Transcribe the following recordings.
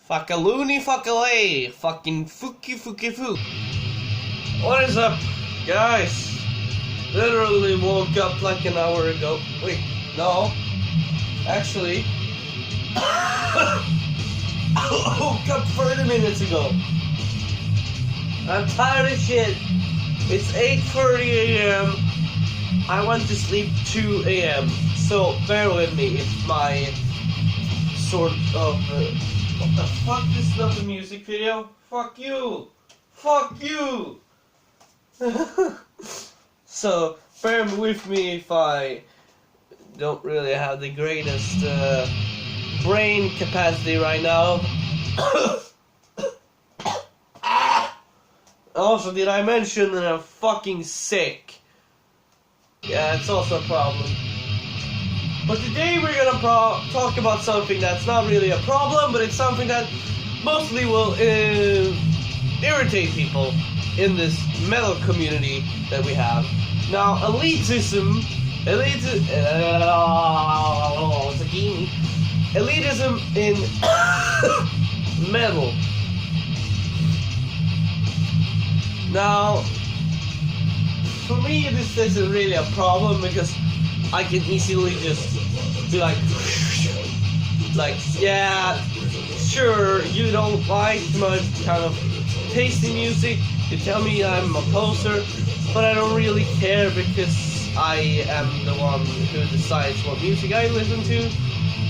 Fuckaloony fuckalay, fucking fooky fooky fook. What is up, guys? Literally woke up like an hour ago. Wait, no. Actually, I woke up 30 minutes ago. I'm tired of shit. It's 8:30 a.m. I went to sleep 2 a.m. So bear with me if my sort of... what the fuck? This is not a music video? Fuck you! Fuck you! So bear with me if I don't really have the greatest brain capacity right now. Also, did I mention that I'm fucking sick? Yeah, it's also a problem. But today we're gonna talk about something that's not really a problem, but it's something that mostly will irritate people in this metal community that we have. Now, elitism in metal. Now, for me, this isn't really a problem because I can easily just be like, yeah, sure, you don't like my kind of tasty music, you tell me I'm a poser, but I don't really care because I am the one who decides what music I listen to,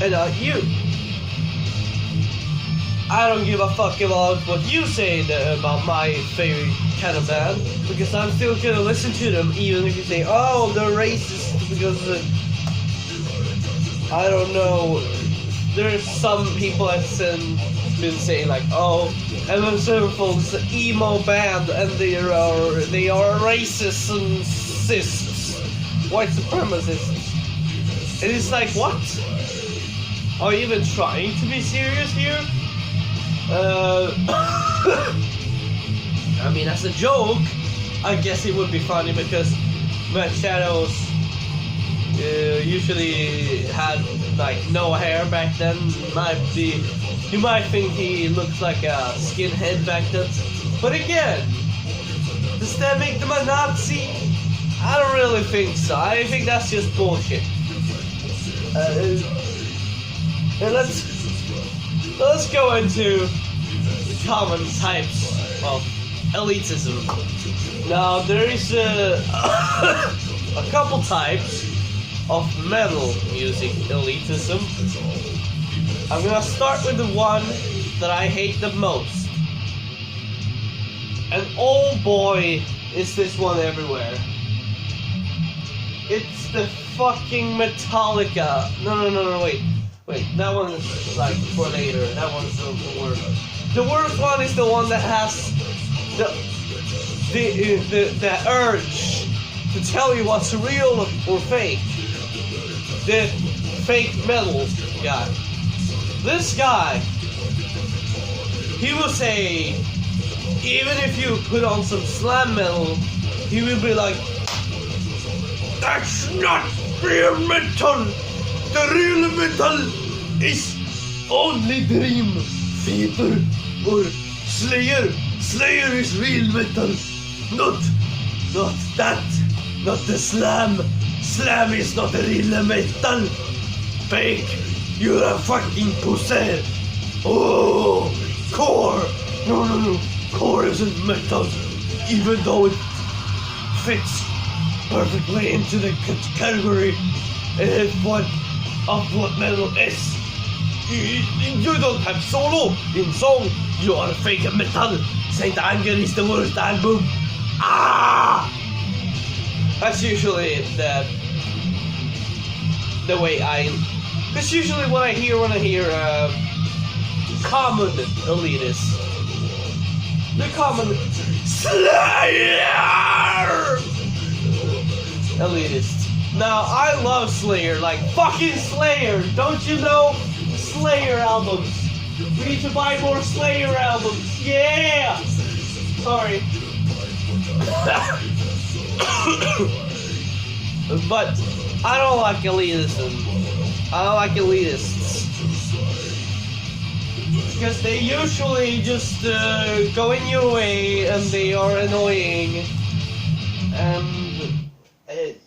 and not you. I don't give a fuck about what you say about my favorite kind of band, because I'm still gonna listen to them even if you say, oh, they're racist, because I don't know, there's some people that have been saying like, oh, Evan Sevenfold is an emo band and they are racists and cysts, white supremacists. And it's like, what? Are you even trying to be serious here? I mean, as a joke, I guess it would be funny because Matt Shadows usually had like no hair back then. You might think he looks like a skinhead back then. But again, does that make them a Nazi? I don't really think so. I think that's just bullshit. And let's go into common types of elitism. Now, there is a couple types of metal music elitism. I'm gonna start with the one that I hate the most. And oh boy, is this one everywhere. It's the fucking Metallica. No, wait, that one is like for later. That one's the worst. The worst one is the one that has the urge to tell you what's real or fake. The fake metal guy. This guy, he will say, even if you put on some slam metal, he will be like, that's not real metal. The real metal is only Dream Theater or Slayer. Slayer is real metal. Not that. Not the slam. Slam is not a real metal. Fake. You're a fucking pussy. Oh, core. No. Core isn't metal. Even though it fits perfectly into the category of what metal is. You don't have solo in song. You are fake metal. Saint Anger is the worst album. That's usually the way that's usually what I hear when I hear common elitist. The common Slayer elitist. Now, I love Slayer, like fucking Slayer. Don't you know Slayer albums? We need to buy more Slayer albums. Yeah! Sorry. But I don't like elitism. I don't like elitists. Because they usually just go in your way and they are annoying. And,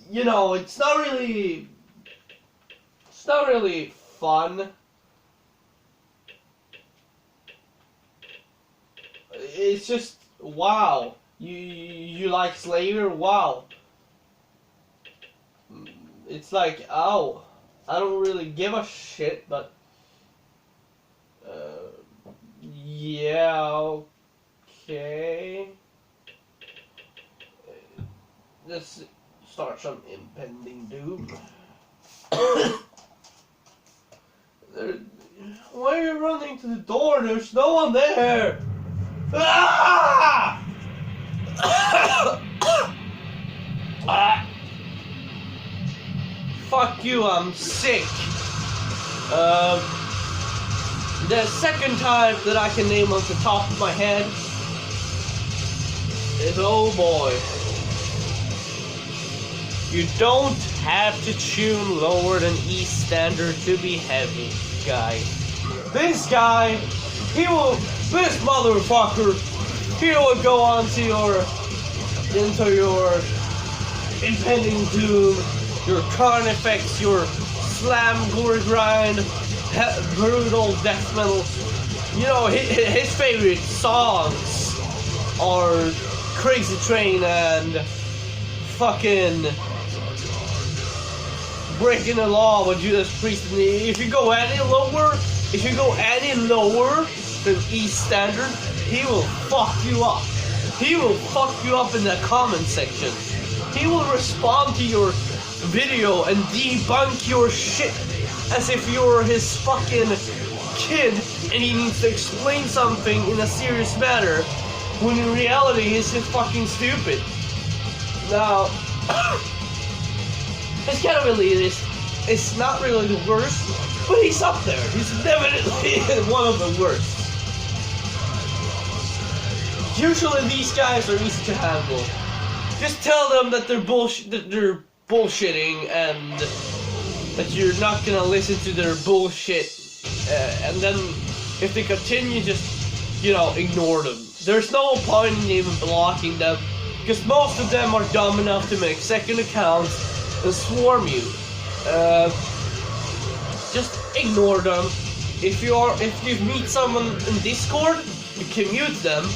you know, it's not really fun. It's just, wow. You like Slayer? Wow. It's like, ow. I don't really give a shit, but yeah, okay. Let's start some impending doom. Why are you running to the door? There's no one there. Ah! Fuck you, I'm sick. The second type that I can name off the top of my head is, oh boy. You don't have to tune lower than E standard to be heavy, guy. This guy, this motherfucker, he will go on to into your impending doom, your carnifex, your slam gore grind, brutal death metal. You know, his favorite songs are Crazy Train and fucking Breaking the Law with Judas Priest. And if you go any lower than E standard, he will fuck you up. He will fuck you up in the comment section. He will respond to your video and debunk your shit as if you're his fucking kid and he needs to explain something in a serious manner, when in reality he's just fucking stupid. Now, his kind of elitist, it's not really the worst, but he's up there. He's definitely one of the worst. Usually these guys are easy to handle. Just tell them that they're bullshitting and that you're not gonna listen to their bullshit, and then if they continue, just, you know, ignore them. There's no point in even blocking them, because most of them are dumb enough to make second accounts and swarm you. Just ignore them. If you meet someone in Discord, you can mute them.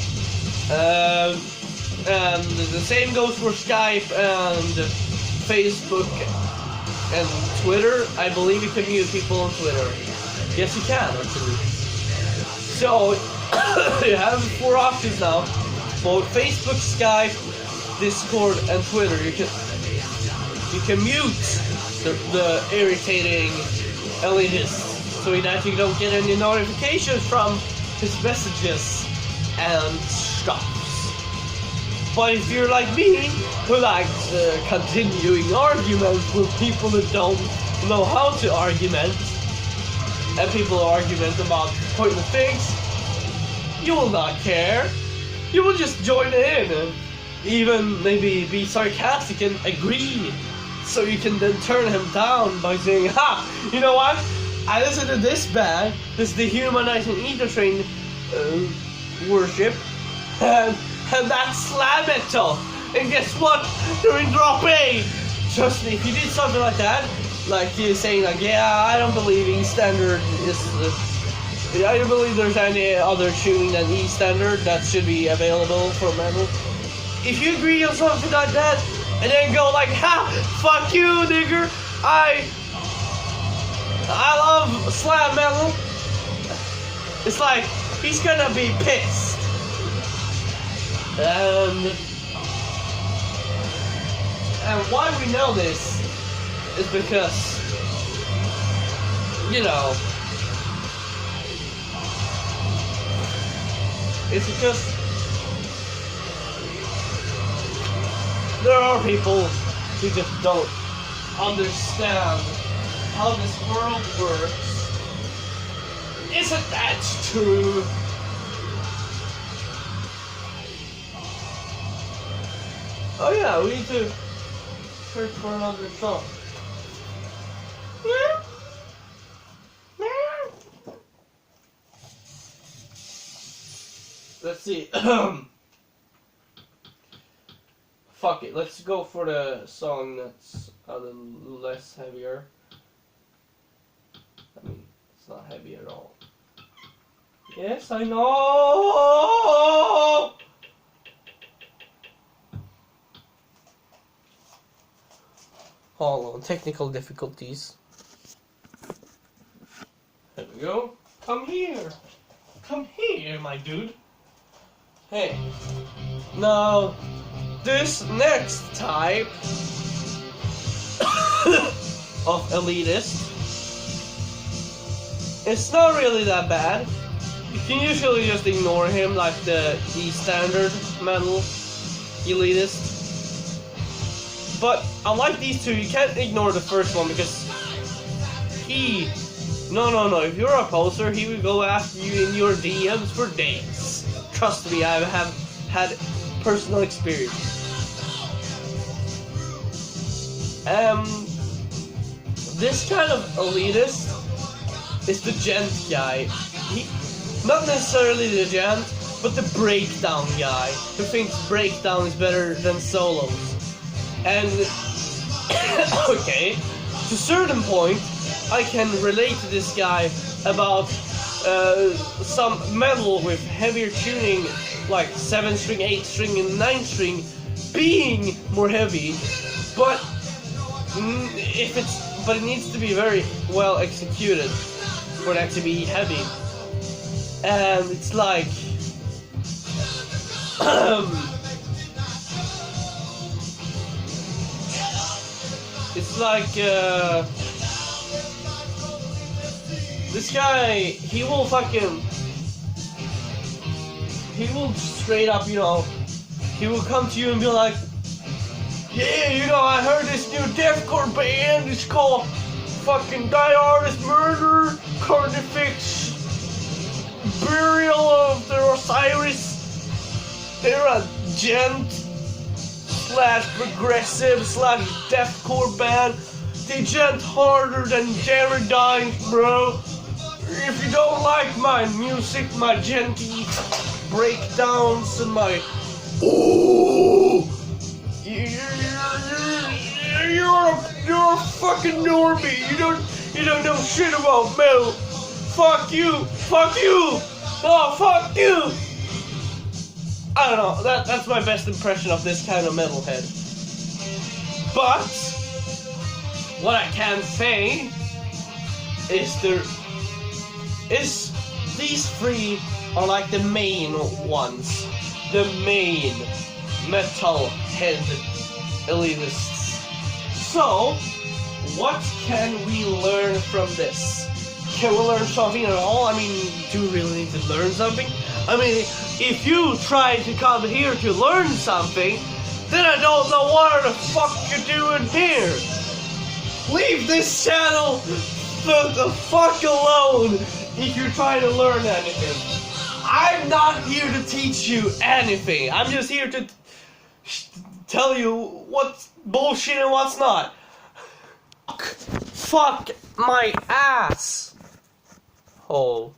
And the same goes for Skype and Facebook and Twitter. I believe you can mute people on Twitter. Yes, you can, actually. So, you have 4 options now. Both Facebook, Skype, Discord, and Twitter. You can mute the irritating elitists so that you don't get any notifications from his messages and stuff. But if you're like me, who likes continuing arguments with people that don't know how to argument, and people argument about pointless things, you will not care. You will just join in and even maybe be sarcastic and agree, so you can then turn him down by saying, ha, you know what? I listen to this band, this dehumanizing ether train worship, and that's slam metal. And guess what? They're in drop A. Trust me, if you did something like that, like you saying like, yeah, I don't believe E standard is, I don't believe there's any other tuning than E standard that should be available for metal. If you agree on something like that, and then go like, ha, fuck you, nigger, I love slam metal, it's like, he's gonna be pissed. And why we know this is because, you know, it's because there are people who just don't understand how this world works. Isn't that true? Oh yeah, we need to search for another song. let's see. Fuck it, let's go for the song that's a little less heavier. I mean, it's not heavy at all. Yes, I know! Hold on, technical difficulties. There we go. Come here! Come here, my dude! Hey. Now, this next type of elitist, it's not really that bad. You can usually just ignore him like the standard metal elitist. But unlike these two, you can't ignore the first one because no, if you're a poser, he will go after you in your DMs for days. Trust me, I have had personal experience. This kind of elitist is the gent guy. Not necessarily the gent, but the breakdown guy who thinks breakdown is better than solos. And okay, to a certain point, I can relate to this guy about some metal with heavier tuning, like 7-string, 8-string, and 9-string, being more heavy, but it needs to be very well executed for that to be heavy. And it's like this guy, he will straight up, he will come to you and be like, yeah, I heard this new deathcore band, it's called fucking Die Artist Murder, Carnifex, Burial of the Osiris. They're a gent / progressive / deathcore band. They gent harder than Jaredines, bro. If you don't like my music, my genty breakdowns and my you're a fucking normie. You don't know shit about metal. Fuck you! Oh, fuck you! I don't know, that's my best impression of this kind of metalhead. But what I can say is these three are like the main ones. The main metalhead elitists. So, what can we learn from this? Can we learn something at all? I mean, do we really need to learn something? I mean, if you try to come here to learn something, then I don't know what the fuck you're doing here. Leave this channel the fuck alone if you're trying to learn anything. I'm not here to teach you anything. I'm just here to tell you what's bullshit and what's not. Fuck my ass. Oh.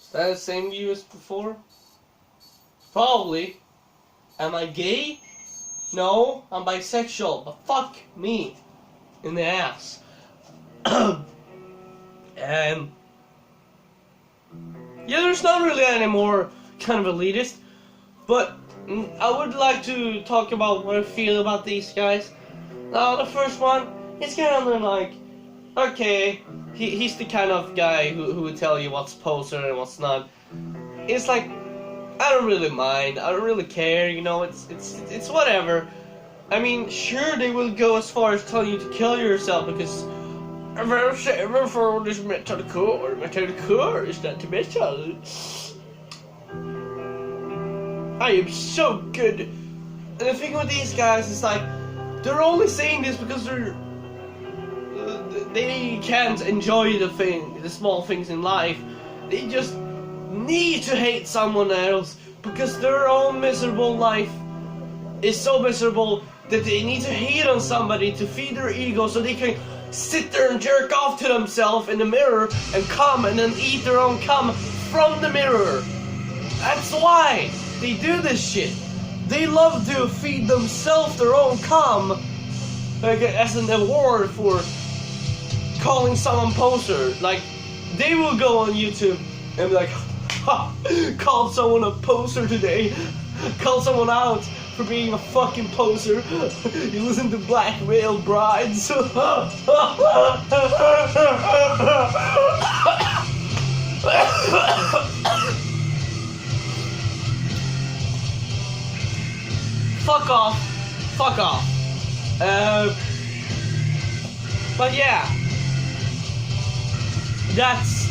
Is that the same view as before? Probably. Am I gay? No, I'm bisexual, but fuck me in the ass. And yeah, there's not really any more kind of elitist, but I would like to talk about what I feel about these guys. Now, the first one, it's kind of like, okay, he's the kind of guy who would tell you what's poser and what's not. It's like, I don't really mind, I don't really care, it's whatever. I mean, sure, they will go as far as telling you to kill yourself because for this metalcore is not to metal. I am so good. And the thing with these guys is like, they're only saying this because they can't enjoy the small things in life. They just need to hate someone else because their own miserable life is so miserable that they need to hate on somebody to feed their ego so they can sit there and jerk off to themselves in the mirror and come and then eat their own cum from the mirror. That's why they do this shit. They love to feed themselves their own cum, like as an award for calling someone poser. Like, they will go on YouTube and be like, ha, called someone a poser today. Called someone out for being a fucking poser. You listen to Black Veil Brides. Fuck off. Fuck off. But yeah. That's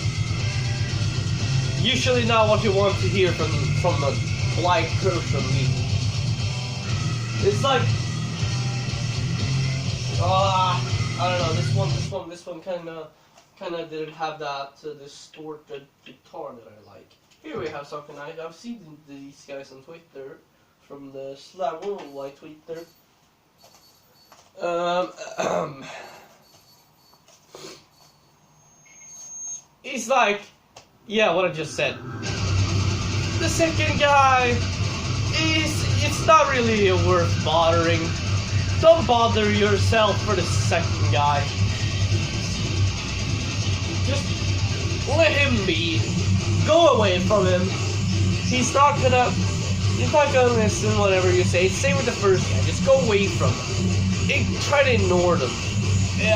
usually not what you want to hear from a white person. It's like, I don't know. This one kind of didn't have that distorted guitar that I like. Here we have something I've seen these guys on Twitter from the Slam Worldwide Twitter. He's like, yeah, what I just said. The second guy it's not really worth bothering. Don't bother yourself for the second guy. Just let him be. Go away from him. He's not gonna listen whatever you say. Same with the first guy. Just go away from him. Try to ignore them.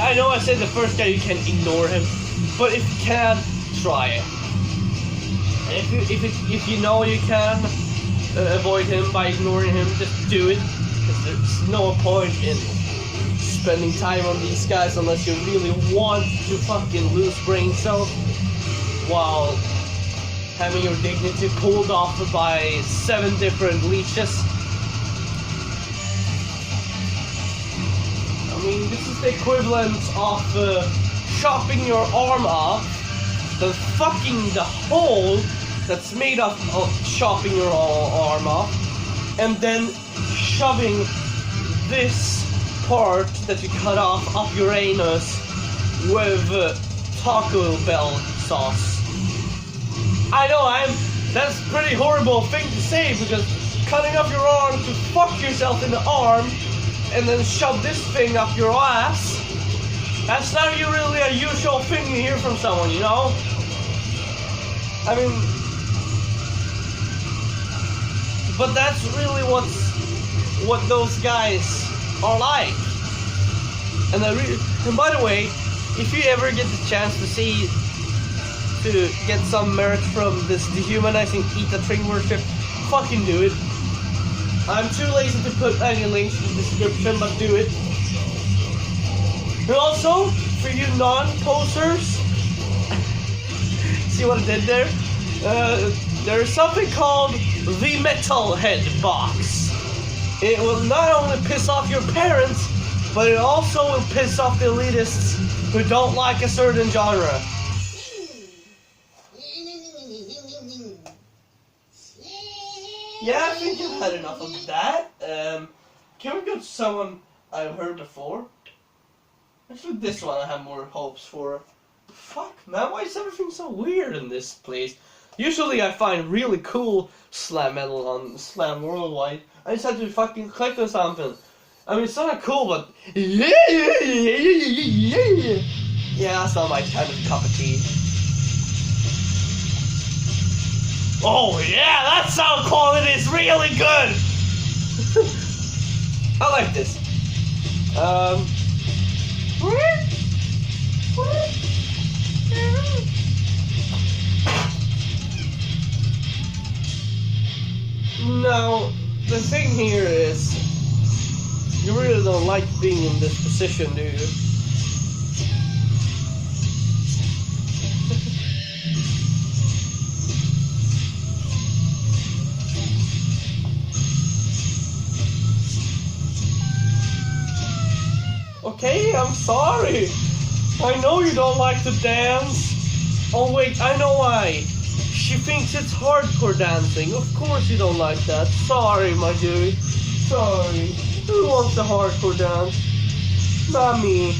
I know I said the first guy you can ignore him, but if you can, try it. And if you know you can avoid him by ignoring him, just do it. Because there's no point in spending time on these guys unless you really want to fucking lose brain cells while having your dignity pulled off by 7 different leeches. I mean, this is the equivalent of chopping your arm off, then fucking the hole that's made up of chopping your arm off, and then shoving this part that you cut off up your anus with Taco Bell sauce. I know, that's a pretty horrible thing to say, because cutting off your arm to fuck yourself in the arm and then shove this thing up your ass, that's not really a usual thing you hear from someone, you know? I mean, but that's really what those guys are like. And by the way, if you ever get the chance to get some merit from this dehumanizing Ita Tring worship, fucking do it. I'm too lazy to put any links in the description, but do it. And also, for you non-posers, see what I did there? There's something called the Metalhead box. It will not only piss off your parents, but it also will piss off the elitists who don't like a certain genre. Yeah, I think I've had enough of that. Can we go to someone I've heard before? Actually, this one I have more hopes for. Fuck, man, why is everything so weird in this place? Usually I find really cool slam metal on Slam Worldwide. I just had to fucking click on something. I mean, it's not cool, but yeah, that's not my kind of cup of tea. Oh yeah, that sound quality is really good! I like this. Now, the thing here is, you really don't like being in this position, do you? Okay, I'm sorry. I know you don't like to dance. Oh wait, I know why. She thinks it's hardcore dancing. Of course you don't like that. Sorry, my dude. Sorry. Who wants the hardcore dance? Not me.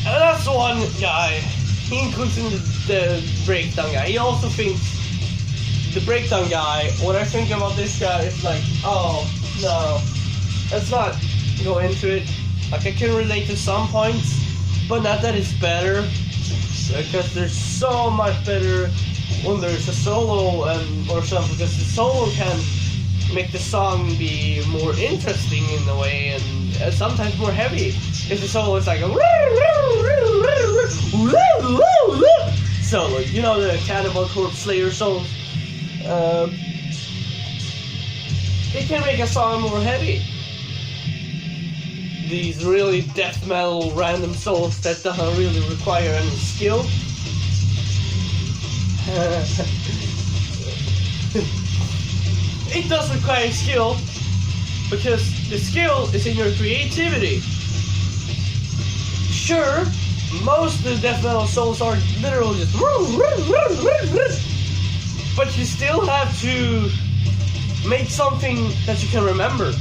And that's one guy. he includes in the breakdown guy. He also thinks the breakdown guy. What I think about this guy is like, oh no, let's not go into it. Like I can relate to some points, but not that it's better, because there's so much better when there's a solo or something. Because the solo can make the song be more interesting in a way, and sometimes more heavy. If the solo is like a solo, you know, the Cannibal Corpse Slayer songs, it can make a song more heavy. These really death metal random solos that doesn't really require any skill. It does require skill, because the skill is in your creativity. Sure, most of the death metal solos are literally just, but you still have to make something that you can remember,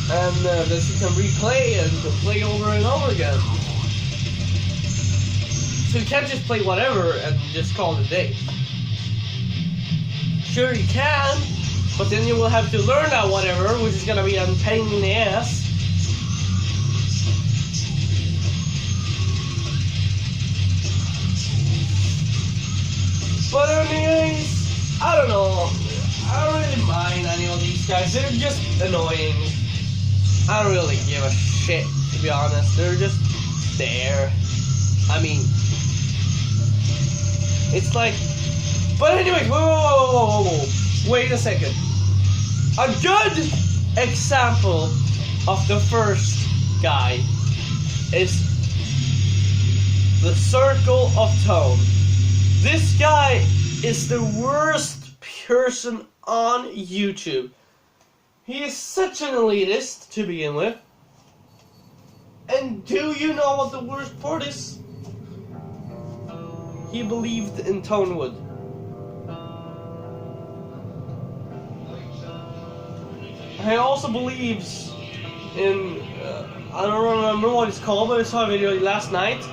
and that you can replay and play over and over again. So you can't just play whatever and just call it a day. Sure you can, but then you will have to learn that whatever, which is gonna be a pain in the ass. But anyways, I don't know. I don't really mind any of these guys. They're just annoying. I don't really give a shit, to be honest. They're just there. I mean, it's like, but anyway, whoa, wait a second. A good example of the first guy is the Circle of Tone. This guy is the worst person on YouTube. He is such an elitist to begin with. And do you know what the worst part is? He believed in Tonewood. He also believes in, I don't remember what it's called, but I saw a video last night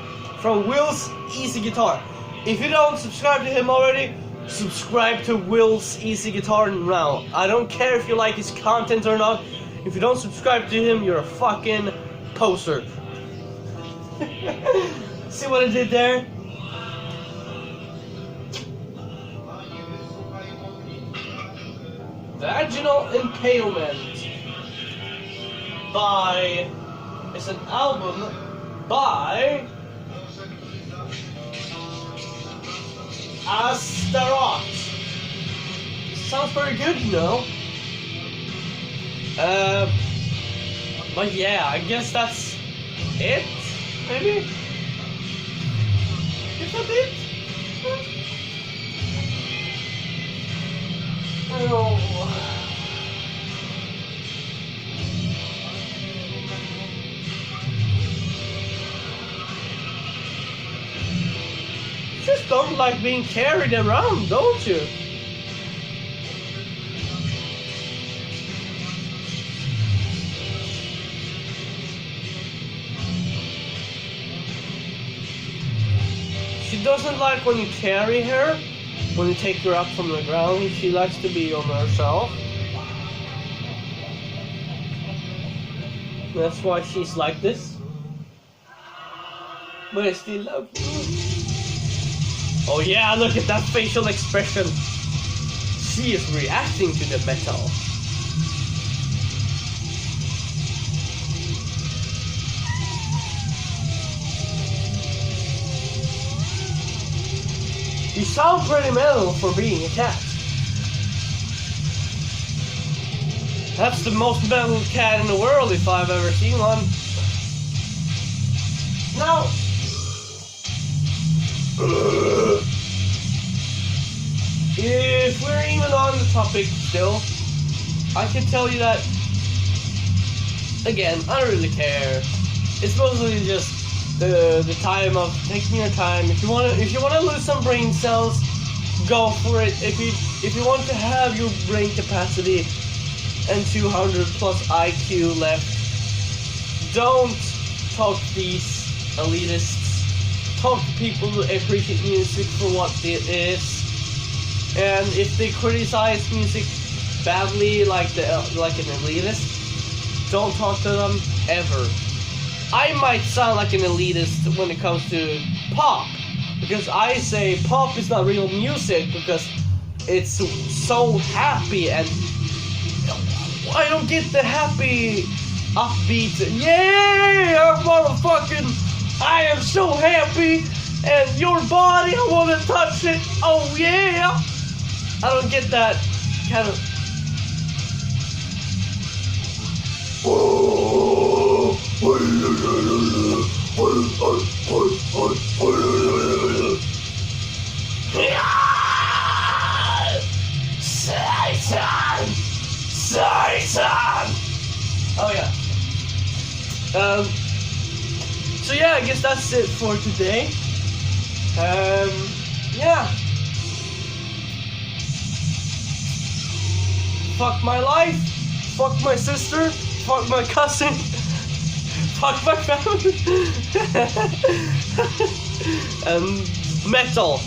from Will's Easy Guitar. If you don't subscribe to him already, subscribe to Will's Easy Guitar now. I don't care if you like his content or not. If you don't subscribe to him, you're a fucking poser. See what I did there? Vaginal Impalement by, it's an album by Astaroth. Sounds pretty good, you know. But yeah, I guess that's it, maybe? Is that it? Oh. You just don't like being carried around, don't you? She doesn't like when you carry her. When you take her up from the ground, she likes to be on herself. That's why she's like this. But I still love you. Oh yeah, look at that facial expression. She is reacting to the metal. You sound pretty metal for being a cat. That's the most metal cat in the world if I've ever seen one. Now, if we're even on the topic still, I can tell you that, again, I don't really care. It's mostly just the time of taking your time. If you wanna lose some brain cells, go for it. If you want to have your brain capacity and 200 plus IQ left, don't talk to these elitists, talk to people who appreciate music for what it is, and if they criticize music badly like an elitist, don't talk to them ever. I might sound like an elitist when it comes to pop, because I say pop is not real music because it's so happy, and I don't get the happy upbeat, yeah, motherfucking, I am so happy, and your body, I want to touch it, oh yeah. I don't get that kind of. Satan! Oh yeah. So yeah, I guess that's it for today. Yeah. Fuck my life. Fuck my sister. Fuck my cousin. Fuck my family. Metal.